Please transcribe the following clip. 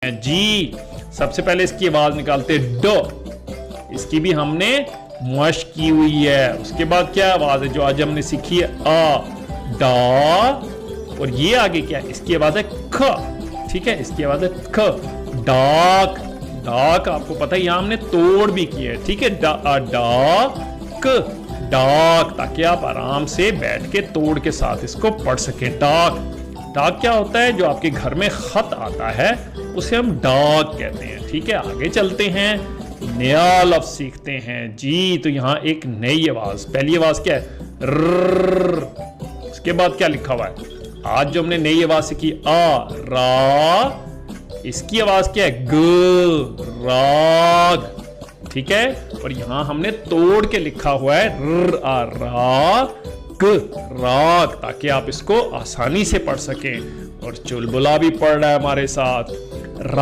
हैं जी। सबसे पहले इसकी आवाज निकालते ड, इसकी भी हमने मश्क की हुई है। उसके बाद क्या आवाज है जो आज हमने सीखी है, आ, डा, और ये आगे क्या है, इसकी आवाज है ख, ठीक है, इसकी आवाज है ख, डाक। डाक आपको पता है, यहां हमने तोड़ भी की है, ठीक है, डाक, डाक, ताकि आप आराम से बैठ के तोड़ के साथ इसको पढ़ सके। डाक, डाक क्या होता है, जो आपके घर में खत आता है उसे हम डाक कहते हैं, ठीक है। आगे चलते हैं, नया लफ्ज सीखते हैं जी। तो यहां एक नई आवाज, पहली आवाज क्या है, र, उसके बाद क्या लिखा हुआ है, आज जो हमने नई आवाज सीखी, आ, रा, इसकी आवाज क्या है, ग, राग, ठीक है। और यहां हमने तोड़ के लिखा हुआ है, र, आ, रा, ग, राग, ताकि आप इसको आसानी से पढ़ सकें। और चुलबुला भी पढ़ रहा है हमारे साथ।